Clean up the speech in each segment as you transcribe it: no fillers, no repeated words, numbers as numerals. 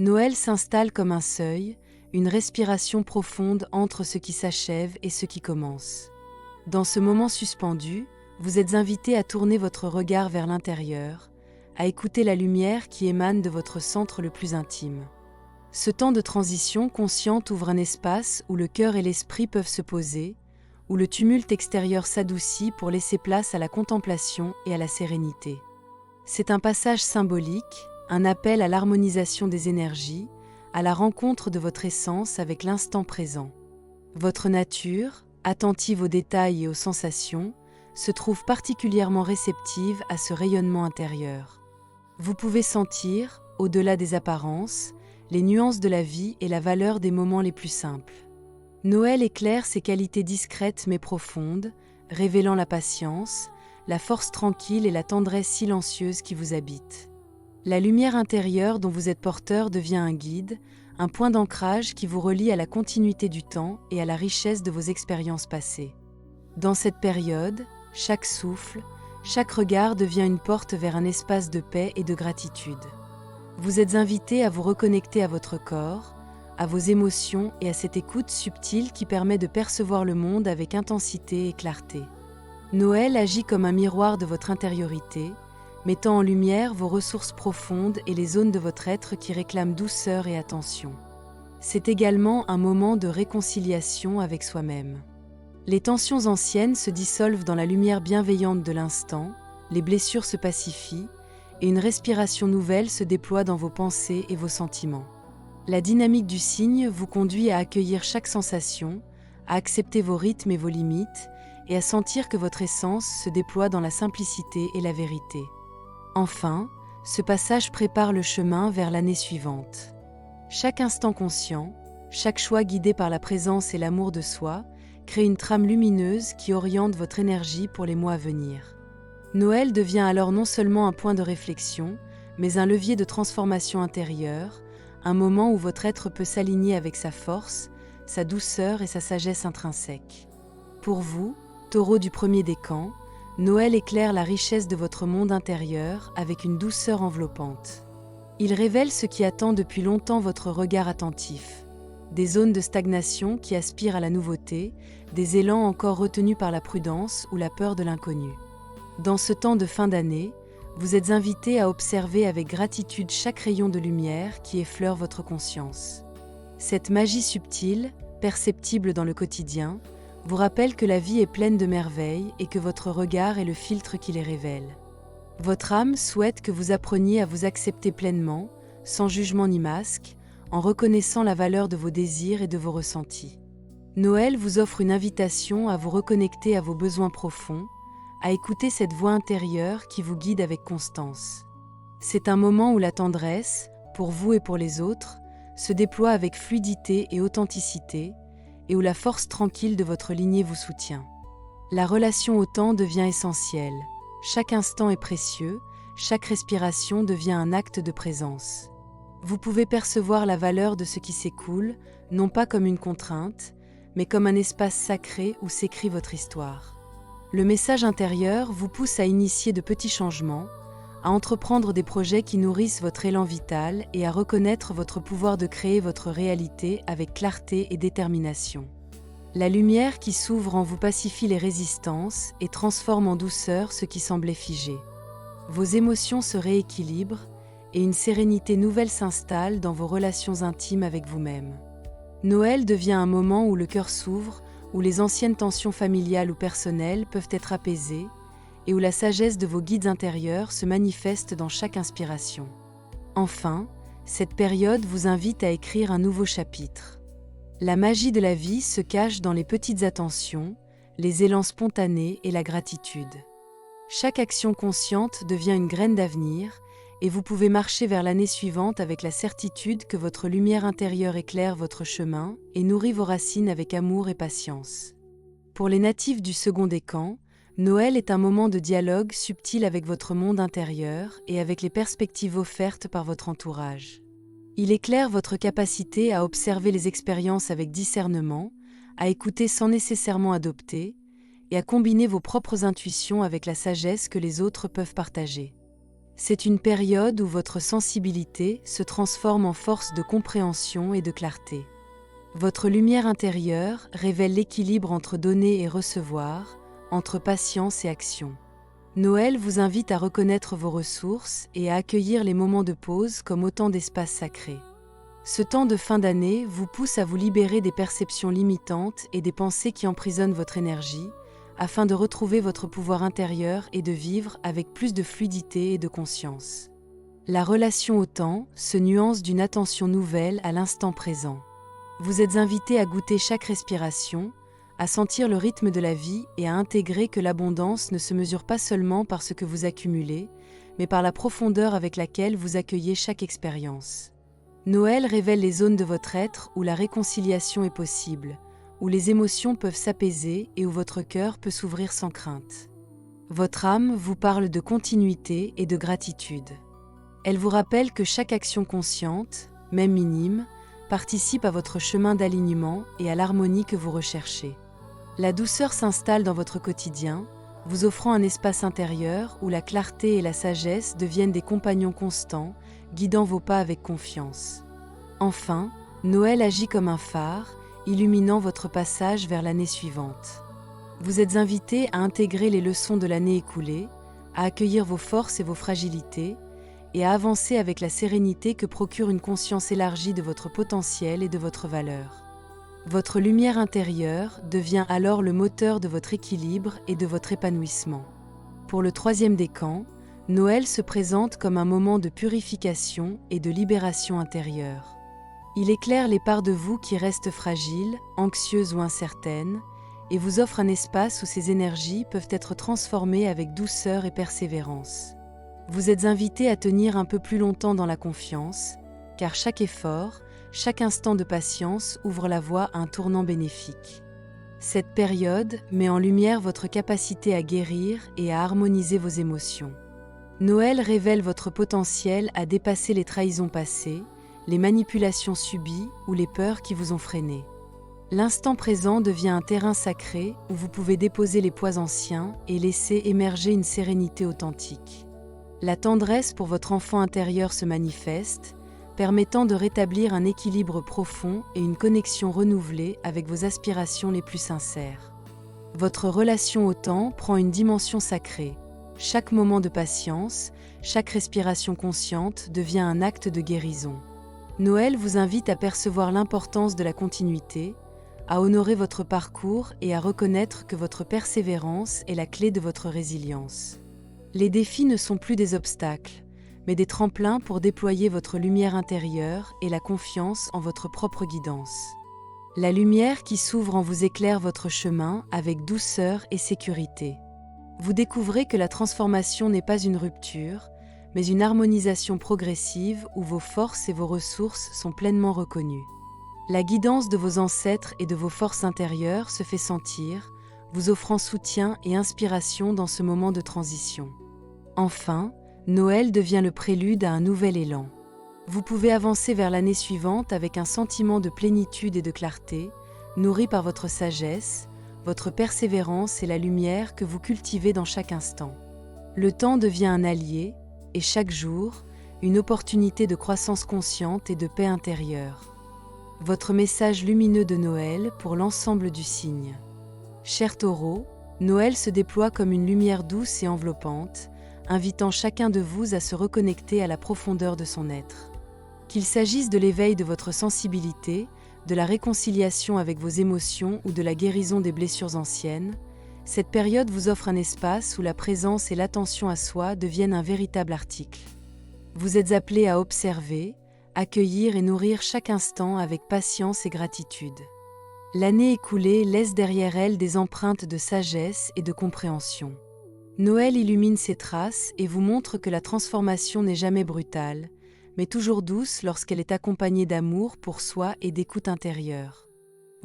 Noël s'installe comme un seuil, une respiration profonde entre ce qui s'achève et ce qui commence. Dans ce moment suspendu, vous êtes invité à tourner votre regard vers l'intérieur, à écouter la lumière qui émane de votre centre le plus intime. Ce temps de transition consciente ouvre un espace où le cœur et l'esprit peuvent se poser, où le tumulte extérieur s'adoucit pour laisser place à la contemplation et à la sérénité. C'est un passage symbolique, un appel à l'harmonisation des énergies, à la rencontre de votre essence avec l'instant présent. Votre nature, attentive aux détails et aux sensations, se trouve particulièrement réceptive à ce rayonnement intérieur. Vous pouvez sentir, au-delà des apparences, les nuances de la vie et la valeur des moments les plus simples. Noël éclaire ses qualités discrètes mais profondes, révélant la patience, la force tranquille et la tendresse silencieuse qui vous habitent. La lumière intérieure dont vous êtes porteur devient un guide, un point d'ancrage qui vous relie à la continuité du temps et à la richesse de vos expériences passées. Dans cette période, chaque souffle, chaque regard devient une porte vers un espace de paix et de gratitude. Vous êtes invité à vous reconnecter à votre corps, à vos émotions et à cette écoute subtile qui permet de percevoir le monde avec intensité et clarté. Noël agit comme un miroir de votre intériorité, mettant en lumière vos ressources profondes et les zones de votre être qui réclament douceur et attention. C'est également un moment de réconciliation avec soi-même. Les tensions anciennes se dissolvent dans la lumière bienveillante de l'instant, les blessures se pacifient, et une respiration nouvelle se déploie dans vos pensées et vos sentiments. La dynamique du signe vous conduit à accueillir chaque sensation, à accepter vos rythmes et vos limites, et à sentir que votre essence se déploie dans la simplicité et la vérité. Enfin, ce passage prépare le chemin vers l'année suivante. Chaque instant conscient, chaque choix guidé par la présence et l'amour de soi, crée une trame lumineuse qui oriente votre énergie pour les mois à venir. Noël devient alors non seulement un point de réflexion, mais un levier de transformation intérieure, un moment où votre être peut s'aligner avec sa force, sa douceur et sa sagesse intrinsèque. Pour vous, Taureau du premier décan, Noël éclaire la richesse de votre monde intérieur avec une douceur enveloppante. Il révèle ce qui attend depuis longtemps votre regard attentif. Des zones de stagnation qui aspirent à la nouveauté, des élans encore retenus par la prudence ou la peur de l'inconnu. Dans ce temps de fin d'année, vous êtes invité à observer avec gratitude chaque rayon de lumière qui effleure votre conscience. Cette magie subtile, perceptible dans le quotidien, vous rappelle que la vie est pleine de merveilles et que votre regard est le filtre qui les révèle. Votre âme souhaite que vous appreniez à vous accepter pleinement, sans jugement ni masque, en reconnaissant la valeur de vos désirs et de vos ressentis. Noël vous offre une invitation à vous reconnecter à vos besoins profonds, à écouter cette voix intérieure qui vous guide avec constance. C'est un moment où la tendresse, pour vous et pour les autres, se déploie avec fluidité et authenticité, et où la force tranquille de votre lignée vous soutient. La relation au temps devient essentielle. Chaque instant est précieux, chaque respiration devient un acte de présence. Vous pouvez percevoir la valeur de ce qui s'écoule, non pas comme une contrainte, mais comme un espace sacré où s'écrit votre histoire. Le message intérieur vous pousse à initier de petits changements, à entreprendre des projets qui nourrissent votre élan vital et à reconnaître votre pouvoir de créer votre réalité avec clarté et détermination. La lumière qui s'ouvre en vous pacifie les résistances et transforme en douceur ce qui semblait figé. Vos émotions se rééquilibrent et une sérénité nouvelle s'installe dans vos relations intimes avec vous-même. Noël devient un moment où le cœur s'ouvre, où les anciennes tensions familiales ou personnelles peuvent être apaisées, et où la sagesse de vos guides intérieurs se manifeste dans chaque inspiration. Enfin, cette période vous invite à écrire un nouveau chapitre. La magie de la vie se cache dans les petites attentions, les élans spontanés et la gratitude. Chaque action consciente devient une graine d'avenir, et vous pouvez marcher vers l'année suivante avec la certitude que votre lumière intérieure éclaire votre chemin et nourrit vos racines avec amour et patience. Pour les natifs du second décan, Noël est un moment de dialogue subtil avec votre monde intérieur et avec les perspectives offertes par votre entourage. Il éclaire votre capacité à observer les expériences avec discernement, à écouter sans nécessairement adopter, et à combiner vos propres intuitions avec la sagesse que les autres peuvent partager. C'est une période où votre sensibilité se transforme en force de compréhension et de clarté. Votre lumière intérieure révèle l'équilibre entre donner et recevoir, entre patience et action. Noël vous invite à reconnaître vos ressources et à accueillir les moments de pause comme autant d'espaces sacrés. Ce temps de fin d'année vous pousse à vous libérer des perceptions limitantes et des pensées qui emprisonnent votre énergie, afin de retrouver votre pouvoir intérieur et de vivre avec plus de fluidité et de conscience. La relation au temps se nuance d'une attention nouvelle à l'instant présent. Vous êtes invité à goûter chaque respiration, à sentir le rythme de la vie et à intégrer que l'abondance ne se mesure pas seulement par ce que vous accumulez, mais par la profondeur avec laquelle vous accueillez chaque expérience. Noël révèle les zones de votre être où la réconciliation est possible, où les émotions peuvent s'apaiser et où votre cœur peut s'ouvrir sans crainte. Votre âme vous parle de continuité et de gratitude. Elle vous rappelle que chaque action consciente, même minime, participe à votre chemin d'alignement et à l'harmonie que vous recherchez. La douceur s'installe dans votre quotidien, vous offrant un espace intérieur où la clarté et la sagesse deviennent des compagnons constants, guidant vos pas avec confiance. Enfin, Noël agit comme un phare, illuminant votre passage vers l'année suivante. Vous êtes invité à intégrer les leçons de l'année écoulée, à accueillir vos forces et vos fragilités, et à avancer avec la sérénité que procure une conscience élargie de votre potentiel et de votre valeur. Votre lumière intérieure devient alors le moteur de votre équilibre et de votre épanouissement. Pour le troisième décan, Noël se présente comme un moment de purification et de libération intérieure. Il éclaire les parts de vous qui restent fragiles, anxieuses ou incertaines, et vous offre un espace où ces énergies peuvent être transformées avec douceur et persévérance. Vous êtes invité à tenir un peu plus longtemps dans la confiance, car chaque effort, chaque instant de patience ouvre la voie à un tournant bénéfique. Cette période met en lumière votre capacité à guérir et à harmoniser vos émotions. Noël révèle votre potentiel à dépasser les trahisons passées, les manipulations subies ou les peurs qui vous ont freiné. L'instant présent devient un terrain sacré où vous pouvez déposer les poids anciens et laisser émerger une sérénité authentique. La tendresse pour votre enfant intérieur se manifeste, permettant de rétablir un équilibre profond et une connexion renouvelée avec vos aspirations les plus sincères. Votre relation au temps prend une dimension sacrée. Chaque moment de patience, chaque respiration consciente devient un acte de guérison. Noël vous invite à percevoir l'importance de la continuité, à honorer votre parcours et à reconnaître que votre persévérance est la clé de votre résilience. Les défis ne sont plus des obstacles, mais des tremplins pour déployer votre lumière intérieure et la confiance en votre propre guidance. La lumière qui s'ouvre en vous éclaire votre chemin avec douceur et sécurité. Vous découvrez que la transformation n'est pas une rupture, mais une harmonisation progressive où vos forces et vos ressources sont pleinement reconnues. La guidance de vos ancêtres et de vos forces intérieures se fait sentir, vous offrant soutien et inspiration dans ce moment de transition. Enfin, Noël devient le prélude à un nouvel élan. Vous pouvez avancer vers l'année suivante avec un sentiment de plénitude et de clarté, nourri par votre sagesse, votre persévérance et la lumière que vous cultivez dans chaque instant. Le temps devient un allié, et chaque jour, une opportunité de croissance consciente et de paix intérieure. Votre message lumineux de Noël pour l'ensemble du signe. Chers Taureaux, Noël se déploie comme une lumière douce et enveloppante, invitant chacun de vous à se reconnecter à la profondeur de son être. Qu'il s'agisse de l'éveil de votre sensibilité, de la réconciliation avec vos émotions ou de la guérison des blessures anciennes, cette période vous offre un espace où la présence et l'attention à soi deviennent un véritable article. Vous êtes appelés à observer, accueillir et nourrir chaque instant avec patience et gratitude. L'année écoulée laisse derrière elle des empreintes de sagesse et de compréhension. Noël illumine ces traces et vous montre que la transformation n'est jamais brutale, mais toujours douce lorsqu'elle est accompagnée d'amour pour soi et d'écoute intérieure.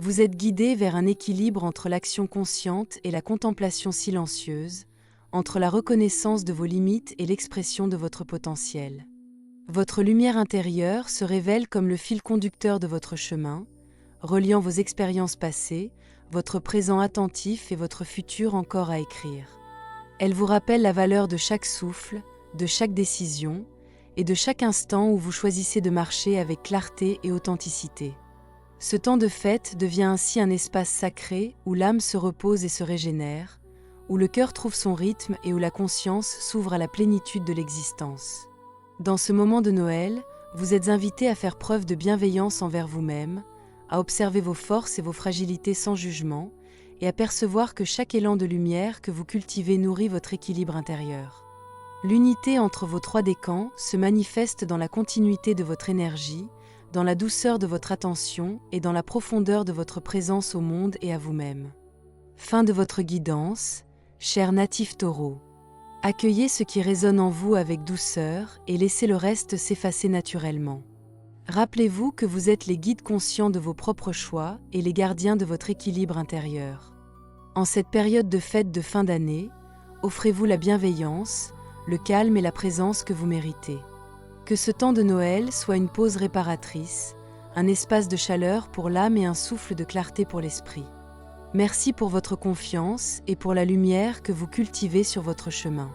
Vous êtes guidé vers un équilibre entre l'action consciente et la contemplation silencieuse, entre la reconnaissance de vos limites et l'expression de votre potentiel. Votre lumière intérieure se révèle comme le fil conducteur de votre chemin, reliant vos expériences passées, votre présent attentif et votre futur encore à écrire. Elle vous rappelle la valeur de chaque souffle, de chaque décision et de chaque instant où vous choisissez de marcher avec clarté et authenticité. Ce temps de fête devient ainsi un espace sacré où l'âme se repose et se régénère, où le cœur trouve son rythme et où la conscience s'ouvre à la plénitude de l'existence. Dans ce moment de Noël, vous êtes invité à faire preuve de bienveillance envers vous-même, à observer vos forces et vos fragilités sans jugement, et à percevoir que chaque élan de lumière que vous cultivez nourrit votre équilibre intérieur. L'unité entre vos trois décans se manifeste dans la continuité de votre énergie, dans la douceur de votre attention et dans la profondeur de votre présence au monde et à vous-même. Fin de votre guidance, cher natif Taureau. Accueillez ce qui résonne en vous avec douceur et laissez le reste s'effacer naturellement. Rappelez-vous que vous êtes les guides conscients de vos propres choix et les gardiens de votre équilibre intérieur. En cette période de fête de fin d'année, offrez-vous la bienveillance, le calme et la présence que vous méritez. Que ce temps de Noël soit une pause réparatrice, un espace de chaleur pour l'âme et un souffle de clarté pour l'esprit. Merci pour votre confiance et pour la lumière que vous cultivez sur votre chemin.